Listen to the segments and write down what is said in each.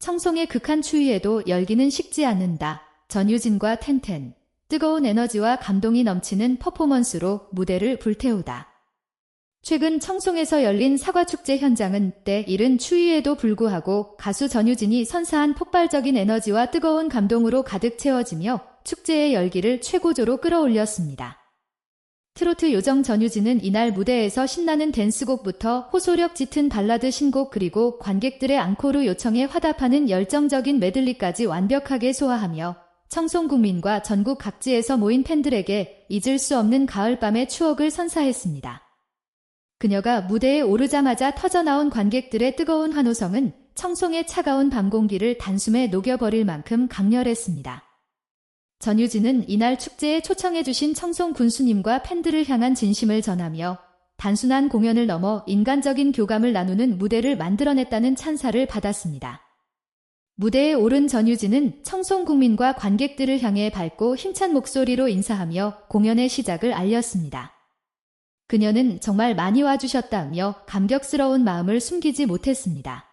청송의 극한 추위에도 열기는 식지 않는다. 전유진과 텐텐. 뜨거운 에너지와 감동이 넘치는 퍼포먼스로 무대를 불태우다. 최근 청송에서 열린 사과축제 현장은 때 이른 추위에도 불구하고 가수 전유진이 선사한 폭발적인 에너지와 뜨거운 감동으로 가득 채워지며 축제의 열기를 최고조로 끌어올렸습니다. 트로트 요정 전유진은 이날 무대에서 신나는 댄스곡부터 호소력 짙은 발라드 신곡 그리고 관객들의 앙코르 요청에 화답하는 열정적인 메들리까지 완벽하게 소화하며 청송 국민과 전국 각지에서 모인 팬들에게 잊을 수 없는 가을밤의 추억을 선사했습니다. 그녀가 무대에 오르자마자 터져나온 관객들의 뜨거운 환호성은 청송의 차가운 밤 공기를 단숨에 녹여버릴 만큼 강렬했습니다. 전유진은 이날 축제에 초청해주신 청송 군수님과 팬들을 향한 진심을 전하며 단순한 공연을 넘어 인간적인 교감을 나누는 무대를 만들어냈다는 찬사를 받았습니다. 무대에 오른 전유진은 청송 국민과 관객들을 향해 밝고 힘찬 목소리로 인사하며 공연의 시작을 알렸습니다. 그녀는 정말 많이 와주셨다며 감격스러운 마음을 숨기지 못했습니다.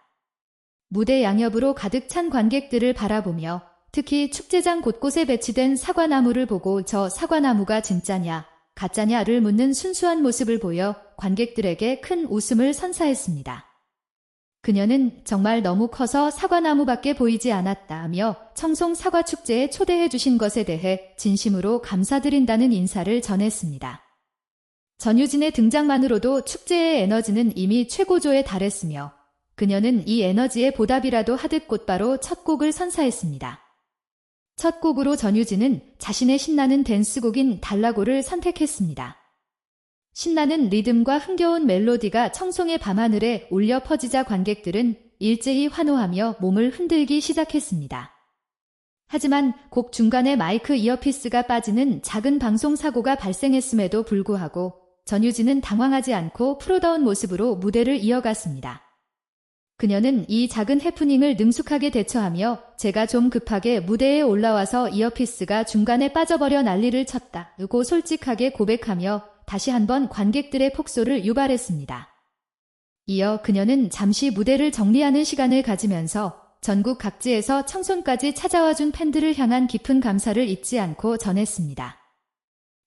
무대 양옆으로 가득 찬 관객들을 바라보며 특히 축제장 곳곳에 배치된 사과나무를 보고 저 사과나무가 진짜냐, 가짜냐를 묻는 순수한 모습을 보여 관객들에게 큰 웃음을 선사했습니다. 그녀는 정말 너무 커서 사과나무밖에 보이지 않았다며 청송 사과축제에 초대해 주신 것에 대해 진심으로 감사드린다는 인사를 전했습니다. 전유진의 등장만으로도 축제의 에너지는 이미 최고조에 달했으며 그녀는 이 에너지에 보답이라도 하듯 곧바로 첫 곡을 선사했습니다. 첫 곡으로 전유진은 자신의 신나는 댄스곡인 달라고를 선택했습니다. 신나는 리듬과 흥겨운 멜로디가 청송의 밤하늘에 울려 퍼지자 관객들은 일제히 환호하며 몸을 흔들기 시작했습니다. 하지만 곡 중간에 마이크 이어피스가 빠지는 작은 방송사고가 발생했음에도 불구하고 전유진은 당황하지 않고 프로다운 모습으로 무대를 이어갔습니다. 그녀는 이 작은 해프닝을 능숙하게 대처하며 제가 좀 급하게 무대에 올라와서 이어피스가 중간에 빠져버려 난리를 쳤다고 솔직하게 고백하며 다시 한번 관객들의 폭소를 유발했습니다. 이어 그녀는 잠시 무대를 정리하는 시간을 가지면서 전국 각지에서 청송까지 찾아와준 팬들을 향한 깊은 감사를 잊지 않고 전했습니다.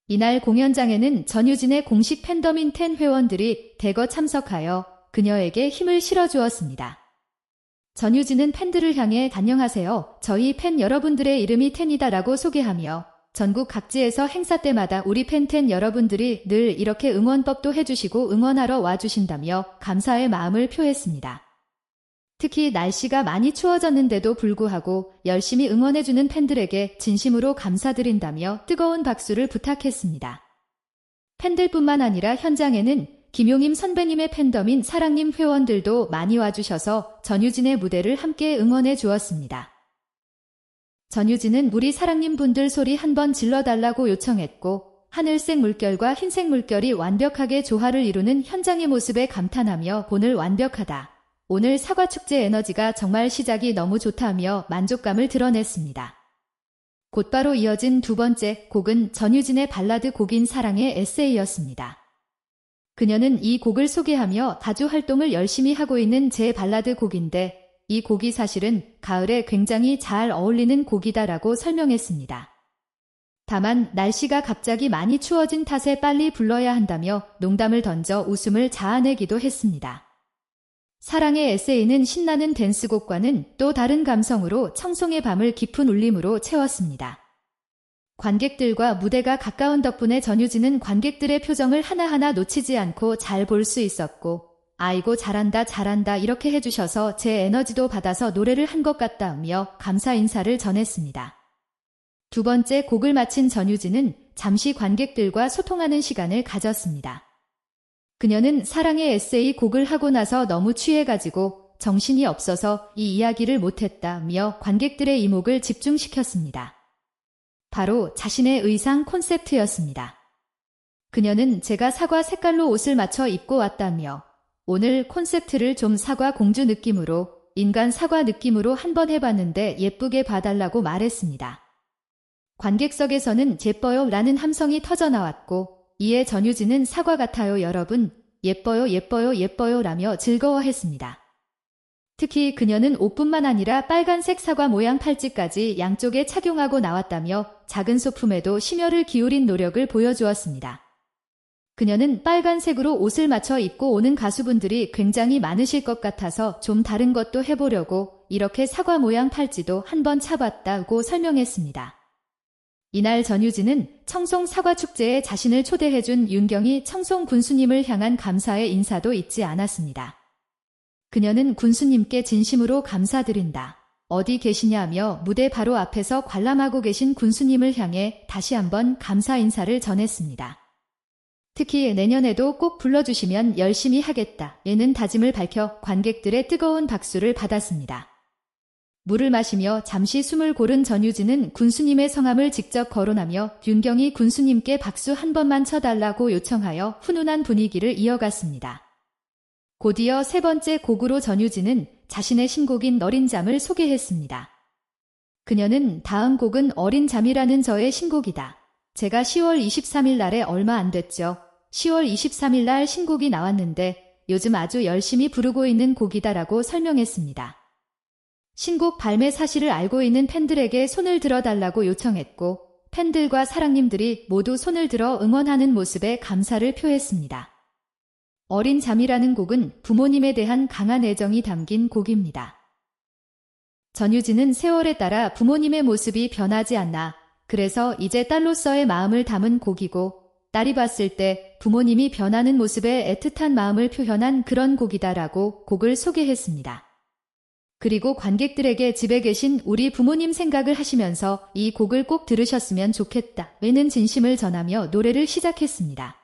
이날 공연장에는 전유진의 공식 팬덤인 텐 회원들이 대거 참석하여 그녀에게 힘을 실어주었습니다. 전유진은 팬들을 향해 안녕하세요. 저희 팬 여러분들의 이름이 텐이다라고 소개하며 전국 각지에서 행사 때마다 우리 팬텐 여러분들이 늘 이렇게 응원법도 해주시고 응원하러 와주신다며 감사의 마음을 표했습니다. 특히 날씨가 많이 추워졌는데도 불구하고 열심히 응원해주는 팬들에게 진심으로 감사드린다며 뜨거운 박수를 부탁했습니다. 팬들뿐만 아니라 현장에는 김용임 선배님의 팬덤인 사랑님 회원들도 많이 와주셔서 전유진의 무대를 함께 응원해 주었습니다. 전유진은 우리 사랑님 분들 소리 한번 질러달라고 요청했고 하늘색 물결과 흰색 물결이 완벽하게 조화를 이루는 현장의 모습에 감탄하며 오늘 완벽하다. 오늘 사과축제 에너지가 정말 시작이 너무 좋다며 만족감을 드러냈습니다. 곧바로 이어진 두 번째 곡은 전유진의 발라드 곡인 사랑의 에세이였습니다. 그녀는 이 곡을 소개하며 가수 활동을 열심히 하고 있는 제 발라드 곡인데 이 곡이 사실은 가을에 굉장히 잘 어울리는 곡이다라고 설명했습니다. 다만 날씨가 갑자기 많이 추워진 탓에 빨리 불러야 한다며 농담을 던져 웃음을 자아내기도 했습니다. 사랑의 에세이는 신나는 댄스곡과는 또 다른 감성으로 청송의 밤을 깊은 울림으로 채웠습니다. 관객들과 무대가 가까운 덕분에 전유진은 관객들의 표정을 하나하나 놓치지 않고 잘 볼 수 있었고 아이고 잘한다 잘한다 이렇게 해주셔서 제 에너지도 받아서 노래를 한 것 같다며 감사 인사를 전했습니다. 두 번째 곡을 마친 전유진은 잠시 관객들과 소통하는 시간을 가졌습니다. 그녀는 사랑의 에세이 곡을 하고 나서 너무 취해가지고 정신이 없어서 이 이야기를 못했다며 관객들의 이목을 집중시켰습니다. 바로 자신의 의상 콘셉트였습니다. 그녀는 제가 사과 색깔로 옷을 맞춰 입고 왔다며 오늘 콘셉트를 좀 사과 공주 느낌으로 인간 사과 느낌으로 한번 해봤는데 예쁘게 봐달라고 말했습니다. 관객석에서는 예뻐요 라는 함성이 터져나왔고 이에 전유진은 사과 같아요 여러분 예뻐요 예뻐요 예뻐요 라며 즐거워했습니다. 특히 그녀는 옷뿐만 아니라 빨간색 사과 모양 팔찌까지 양쪽에 착용하고 나왔다며 작은 소품에도 심혈을 기울인 노력을 보여주었습니다. 그녀는 빨간색으로 옷을 맞춰 입고 오는 가수분들이 굉장히 많으실 것 같아서 좀 다른 것도 해보려고 이렇게 사과 모양 팔찌도 한번 차봤다고 설명했습니다. 이날 전유진은 청송 사과축제에 자신을 초대해준 윤경희 청송 군수님을 향한 감사의 인사도 잊지 않았습니다. 그녀는 군수님께 진심으로 감사드린다. 어디 계시냐며 무대 바로 앞에서 관람하고 계신 군수님을 향해 다시 한번 감사 인사를 전했습니다. 특히 내년에도 꼭 불러주시면 열심히 하겠다. 에는 다짐을 밝혀 관객들의 뜨거운 박수를 받았습니다. 물을 마시며 잠시 숨을 고른 전유진은 군수님의 성함을 직접 거론하며 윤경희 군수님께 박수 한 번만 쳐달라고 요청하여 훈훈한 분위기를 이어갔습니다. 곧이어 세 번째 곡으로 전유진은 자신의 신곡인 어린 잠을 소개했습니다. 그녀는 다음 곡은 어린 잠이라는 저의 신곡이다. 제가 10월 23일 날에 얼마 안 됐죠. 10월 23일 날 신곡이 나왔는데 요즘 아주 열심히 부르고 있는 곡이다라고 설명했습니다. 신곡 발매 사실을 알고 있는 팬들에게 손을 들어달라고 요청했고 팬들과 사랑님들이 모두 손을 들어 응원하는 모습에 감사를 표했습니다. 어린 잠이라는 곡은 부모님에 대한 강한 애정이 담긴 곡입니다. 전유진은 세월에 따라 부모님의 모습이 변하지 않나, 그래서 이제 딸로서의 마음을 담은 곡이고 딸이 봤을 때 부모님이 변하는 모습에 애틋한 마음을 표현한 그런 곡이다라고 곡을 소개했습니다. 그리고 관객들에게 집에 계신 우리 부모님 생각을 하시면서 이 곡을 꼭 들으셨으면 좋겠다. 외는 진심을 전하며 노래를 시작했습니다.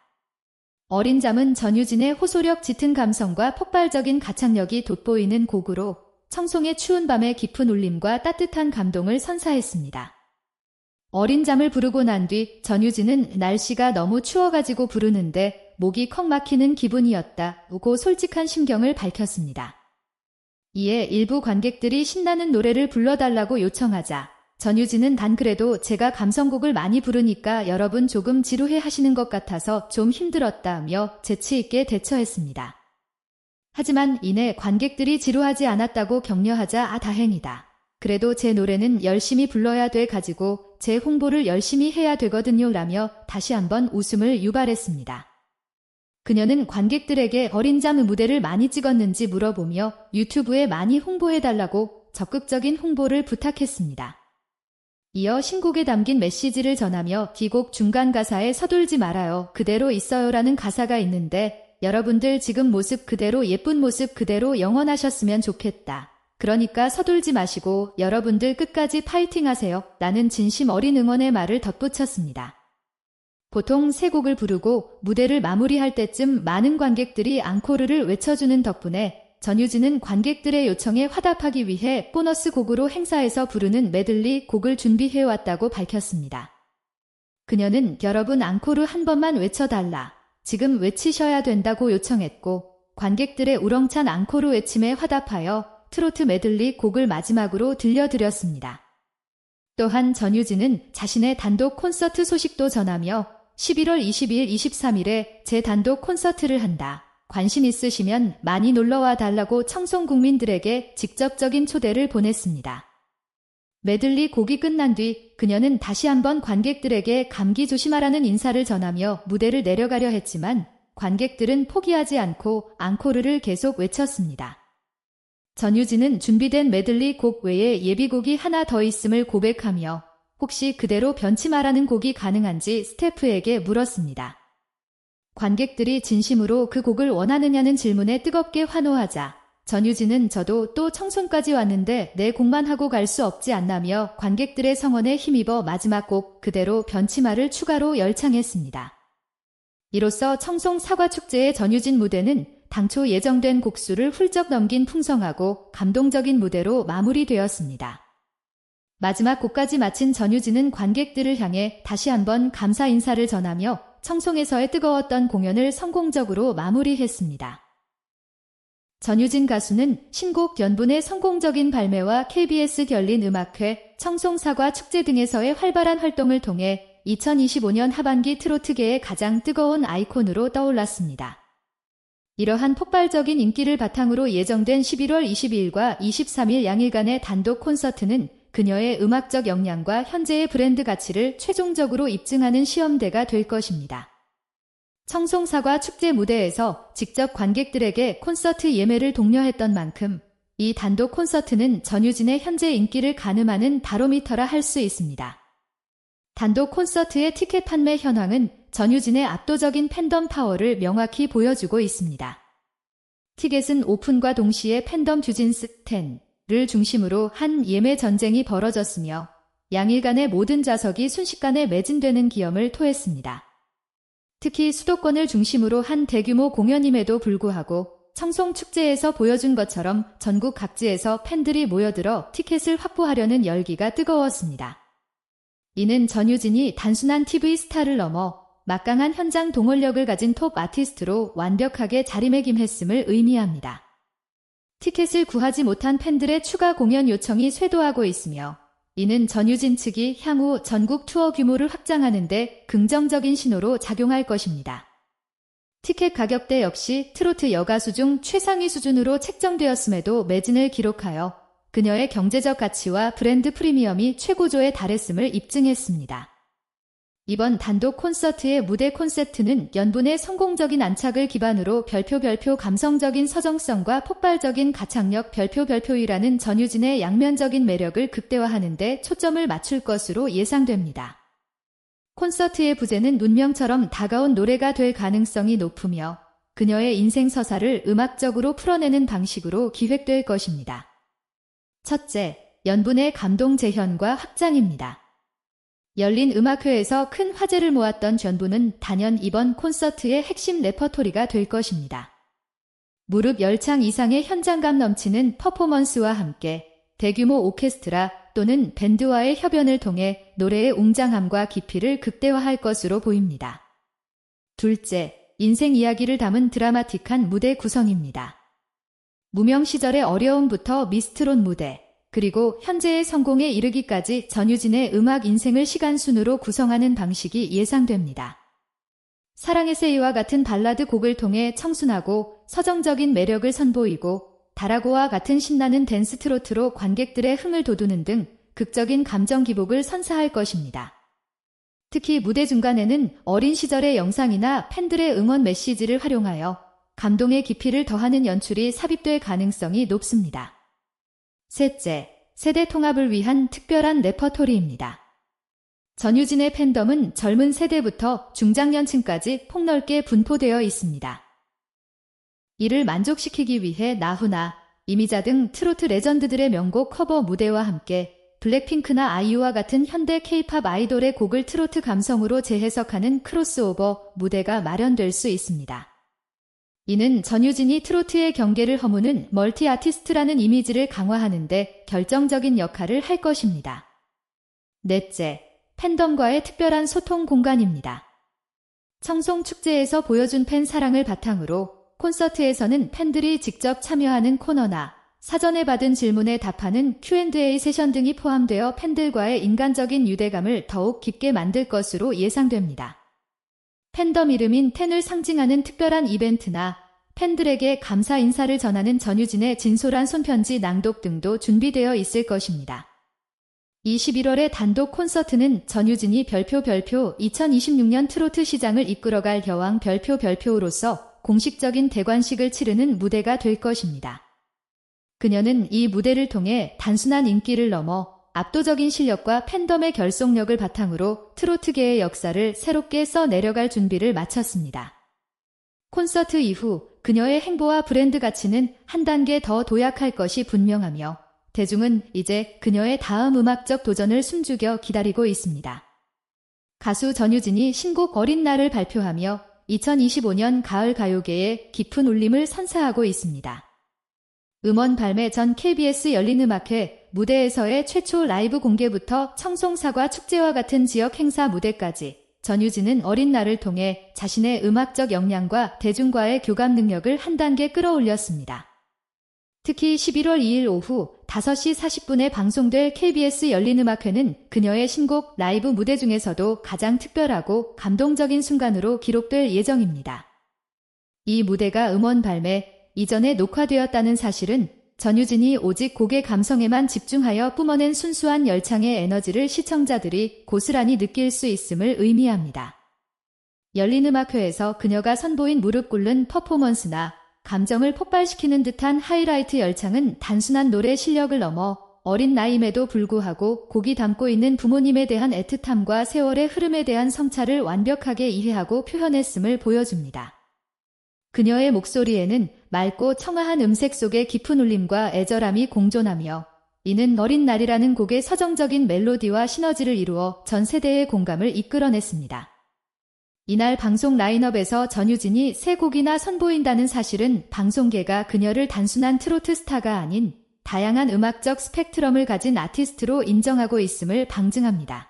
어린 잠은 전유진의 호소력 짙은 감성과 폭발적인 가창력이 돋보이는 곡으로 청송의 추운 밤의 깊은 울림과 따뜻한 감동을 선사했습니다. 어린 잠을 부르고 난 뒤 전유진은 날씨가 너무 추워가지고 부르는데 목이 컥 막히는 기분이었다고 솔직한 심경을 밝혔습니다. 이에 일부 관객들이 신나는 노래를 불러달라고 요청하자 전유진은 단 그래도 제가 감성곡을 많이 부르니까 여러분 조금 지루해 하시는 것 같아서 좀 힘들었다며 재치있게 대처했습니다. 하지만 이내 관객들이 지루하지 않았다고 격려하자 다행이다. 그래도 제 노래는 열심히 불러야 돼 가지고 제 홍보를 열심히 해야 되거든요 라며 다시 한번 웃음을 유발했습니다. 그녀는 관객들에게 어린 잠 무대를 많이 찍었는지 물어보며 유튜브에 많이 홍보해달라고 적극적인 홍보를 부탁했습니다. 이어 신곡에 담긴 메시지를 전하며 뒤곡 중간 가사에 서둘지 말아요. 그대로 있어요라는 가사가 있는데 여러분들 지금 모습 그대로 예쁜 모습 그대로 영원하셨으면 좋겠다. 그러니까 서둘지 마시고 여러분들 끝까지 파이팅 하세요. 라는 진심 어린 응원의 말을 덧붙였습니다. 보통 세 곡을 부르고 무대를 마무리할 때쯤 많은 관객들이 앙코르를 외쳐주는 덕분에 전유진은 관객들의 요청에 화답하기 위해 보너스 곡으로 행사에서 부르는 메들리 곡을 준비해왔다고 밝혔습니다. 그녀는 여러분 앙코르 한 번만 외쳐달라. 지금 외치셔야 된다고 요청했고 관객들의 우렁찬 앙코르 외침에 화답하여 트로트 메들리 곡을 마지막으로 들려드렸습니다. 또한 전유진은 자신의 단독 콘서트 소식도 전하며 11월 22일, 23일에 제 단독 콘서트를 한다. 관심 있으시면 많이 놀러와 달라고 청송 국민들에게 직접적인 초대를 보냈습니다. 메들리 곡이 끝난 뒤 그녀는 다시 한번 관객들에게 감기 조심하라는 인사를 전하며 무대를 내려가려 했지만 관객들은 포기하지 않고 앙코르를 계속 외쳤습니다. 전유진은 준비된 메들리 곡 외에 예비곡이 하나 더 있음을 고백하며 혹시 그대로 변치 마라는 곡이 가능한지 스태프에게 물었습니다. 관객들이 진심으로 그 곡을 원하느냐는 질문에 뜨겁게 환호하자 전유진은 저도 또 청송까지 왔는데 내 곡만 하고 갈 수 없지 않나며 관객들의 성원에 힘입어 마지막 곡 그대로 변치 마를 추가로 열창했습니다. 이로써 청송 사과축제의 전유진 무대는 당초 예정된 곡수를 훌쩍 넘긴 풍성하고 감동적인 무대로 마무리되었습니다. 마지막 곡까지 마친 전유진은 관객들을 향해 다시 한번 감사 인사를 전하며 청송에서의 뜨거웠던 공연을 성공적으로 마무리했습니다. 전유진 가수는 신곡 연분의 성공적인 발매와 KBS 결린 음악회, 청송사과 축제 등에서의 활발한 활동을 통해 2025년 하반기 트로트계의 가장 뜨거운 아이콘으로 떠올랐습니다. 이러한 폭발적인 인기를 바탕으로 예정된 11월 22일과 23일 양일간의 단독 콘서트는 그녀의 음악적 역량과 현재의 브랜드 가치를 최종적으로 입증하는 시험대가 될 것입니다. 청송사과 축제 무대에서 직접 관객들에게 콘서트 예매를 독려했던 만큼 이 단독 콘서트는 전유진의 현재 인기를 가늠하는 바로미터라 할 수 있습니다. 단독 콘서트의 티켓 판매 현황은 전유진의 압도적인 팬덤 파워를 명확히 보여주고 있습니다. 티켓은 오픈과 동시에 팬덤 듀진스 10를 중심으로 한 예매 전쟁이 벌어졌으며 양일간의 모든 좌석이 순식간에 매진되는 기염을 토했습니다. 특히 수도권을 중심으로 한 대규모 공연임에도 불구하고 청송축제에서 보여준 것처럼 전국 각지에서 팬들이 모여들어 티켓을 확보하려는 열기가 뜨거웠습니다. 이는 전유진이 단순한 TV 스타를 넘어 막강한 현장 동원력을 가진 톱 아티스트로 완벽하게 자리매김했음을 의미합니다. 티켓을 구하지 못한 팬들의 추가 공연 요청이 쇄도하고 있으며 이는 전유진 측이 향후 전국 투어 규모를 확장하는 데 긍정적인 신호로 작용할 것입니다. 티켓 가격대 역시 트로트 여가수 중 최상위 수준으로 책정되었음에도 매진을 기록하여 그녀의 경제적 가치와 브랜드 프리미엄이 최고조에 달했음을 입증했습니다. 이번 단독 콘서트의 무대 콘셉트는 연분의 성공적인 안착을 기반으로 별표 감성적인 서정성과 폭발적인 가창력 별표이라는 전유진의 양면적인 매력을 극대화하는 데 초점을 맞출 것으로 예상됩니다. 콘서트의 부제는 운명처럼 다가온 노래가 될 가능성이 높으며 그녀의 인생 서사를 음악적으로 풀어내는 방식으로 기획될 것입니다. 첫째, 연분의 감동 재현과 확장입니다. 열린 음악회에서 큰 화제를 모았던 연분은 단연 이번 콘서트의 핵심 레퍼토리가 될 것입니다. 무릎 10창 이상의 현장감 넘치는 퍼포먼스와 함께 대규모 오케스트라 또는 밴드와의 협연을 통해 노래의 웅장함과 깊이를 극대화할 것으로 보입니다. 둘째, 인생 이야기를 담은 드라마틱한 무대 구성입니다. 무명 시절의 어려움부터 미스트롯 무대, 그리고 현재의 성공에 이르기까지 전유진의 음악 인생을 시간순으로 구성하는 방식이 예상됩니다. 사랑의 새이와 같은 발라드 곡을 통해 청순하고 서정적인 매력을 선보이고 다라고와 같은 신나는 댄스 트로트로 관객들의 흥을 돋우는 등 극적인 감정 기복을 선사할 것입니다. 특히 무대 중간에는 어린 시절의 영상이나 팬들의 응원 메시지를 활용하여 감동의 깊이를 더하는 연출이 삽입될 가능성이 높습니다. 셋째, 세대 통합을 위한 특별한 레퍼토리입니다. 전유진의 팬덤은 젊은 세대부터 중장년층까지 폭넓게 분포되어 있습니다. 이를 만족시키기 위해 나훈아, 이미자 등 트로트 레전드들의 명곡 커버 무대와 함께 블랙핑크나 아이유와 같은 현대 K-팝 아이돌의 곡을 트로트 감성으로 재해석하는 크로스오버 무대가 마련될 수 있습니다. 이는 전유진이 트로트의 경계를 허무는 멀티 아티스트라는 이미지를 강화하는 데 결정적인 역할을 할 것입니다. 넷째, 팬덤과의 특별한 소통 공간입니다. 청송축제에서 보여준 팬 사랑을 바탕으로 콘서트에서는 팬들이 직접 참여하는 코너나 사전에 받은 질문에 답하는 Q&A 세션 등이 포함되어 팬들과의 인간적인 유대감을 더욱 깊게 만들 것으로 예상됩니다. 팬덤 이름인 10을 상징하는 특별한 이벤트나 팬들에게 감사 인사를 전하는 전유진의 진솔한 손편지 낭독 등도 준비되어 있을 것입니다. 이 11월의 단독 콘서트는 전유진이 별표 2026년 트로트 시장을 이끌어갈 여왕 별표로서 공식적인 대관식을 치르는 무대가 될 것입니다. 그녀는 이 무대를 통해 단순한 인기를 넘어 압도적인 실력과 팬덤의 결속력을 바탕으로 트로트계의 역사를 새롭게 써내려갈 준비를 마쳤습니다. 콘서트 이후 그녀의 행보와 브랜드 가치는 한 단계 더 도약할 것이 분명하며 대중은 이제 그녀의 다음 음악적 도전을 숨죽여 기다리고 있습니다. 가수 전유진이 신곡 어린 날을 발표하며 2025년 가을 가요계에 깊은 울림을 선사하고 있습니다. 음원 발매 전 KBS 열린음악회 무대에서의 최초 라이브 공개부터 청송사과 축제와 같은 지역 행사 무대까지 전유진은 어린 날을 통해 자신의 음악적 역량과 대중과의 교감 능력을 한 단계 끌어올렸습니다. 특히 11월 2일 오후 5시 40분에 방송될 KBS 열린음악회는 그녀의 신곡 라이브 무대 중에서도 가장 특별하고 감동적인 순간으로 기록될 예정입니다. 이 무대가 음원 발매 이전에 녹화되었다는 사실은 전유진이 오직 곡의 감성에만 집중하여 뿜어낸 순수한 열창의 에너지를 시청자들이 고스란히 느낄 수 있음을 의미합니다. 열린음악회에서 그녀가 선보인 무릎 꿇는 퍼포먼스나 감정을 폭발시키는 듯한 하이라이트 열창은 단순한 노래 실력을 넘어 어린 나이임에도 불구하고 곡이 담고 있는 부모님에 대한 애틋함과 세월의 흐름에 대한 성찰을 완벽하게 이해하고 표현했음을 보여줍니다. 그녀의 목소리에는 맑고 청아한 음색 속의 깊은 울림과 애절함이 공존하며 이는 어린 날이라는 곡의 서정적인 멜로디와 시너지를 이루어 전 세대의 공감을 이끌어냈습니다. 이날 방송 라인업에서 전유진이 3곡이나 선보인다는 사실은 방송계가 그녀를 단순한 트로트 스타가 아닌 다양한 음악적 스펙트럼을 가진 아티스트로 인정하고 있음을 방증합니다.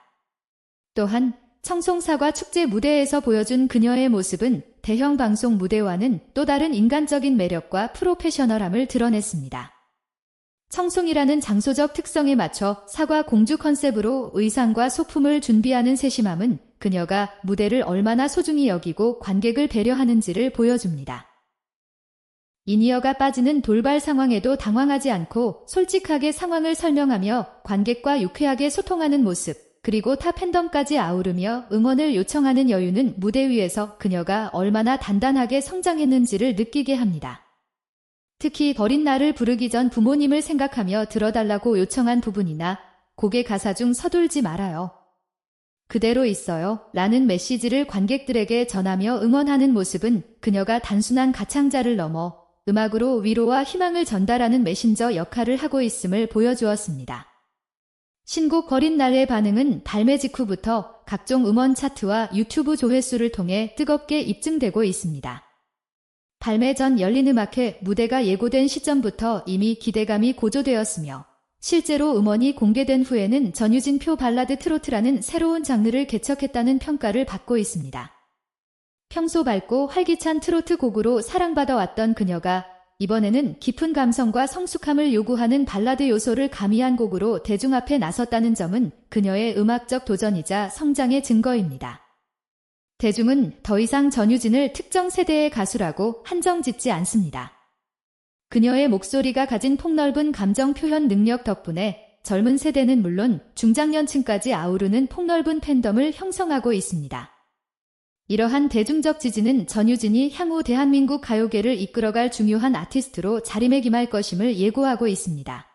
또한 청송사과 축제 무대에서 보여준 그녀의 모습은 대형 방송 무대와는 또 다른 인간적인 매력과 프로페셔널함을 드러냈습니다. 청송이라는 장소적 특성에 맞춰 사과 공주 컨셉으로 의상과 소품을 준비하는 세심함은 그녀가 무대를 얼마나 소중히 여기고 관객을 배려하는지를 보여줍니다. 이니어가 빠지는 돌발 상황에도 당황하지 않고 솔직하게 상황을 설명하며 관객과 유쾌하게 소통하는 모습, 그리고 타 팬덤까지 아우르며 응원을 요청하는 여유는 무대 위에서 그녀가 얼마나 단단하게 성장했는지를 느끼게 합니다. 특히 어린 날을 부르기 전 부모님을 생각하며 들어달라고 요청한 부분이나 곡의 가사 중 서둘지 말아요. 그대로 있어요 라는 메시지를 관객들에게 전하며 응원하는 모습은 그녀가 단순한 가창자를 넘어 음악으로 위로와 희망을 전달하는 메신저 역할을 하고 있음을 보여주었습니다. 신곡 어린 날의 반응은 발매 직후부터 각종 음원 차트와 유튜브 조회수를 통해 뜨겁게 입증되고 있습니다. 발매 전 열린음악회 무대가 예고된 시점부터 이미 기대감이 고조되었으며 실제로 음원이 공개된 후에는 전유진표 발라드 트로트라는 새로운 장르를 개척했다는 평가를 받고 있습니다. 평소 밝고 활기찬 트로트 곡으로 사랑받아왔던 그녀가 이번에는 깊은 감성과 성숙함을 요구하는 발라드 요소를 가미한 곡으로 대중 앞에 나섰다는 점은 그녀의 음악적 도전이자 성장의 증거입니다. 대중은 더 이상 전유진을 특정 세대의 가수라고 한정짓지 않습니다. 그녀의 목소리가 가진 폭넓은 감정 표현 능력 덕분에 젊은 세대는 물론 중장년층까지 아우르는 폭넓은 팬덤을 형성하고 있습니다. 이러한 대중적 지지는 전유진이 향후 대한민국 가요계를 이끌어갈 중요한 아티스트로 자리매김할 것임을 예고하고 있습니다.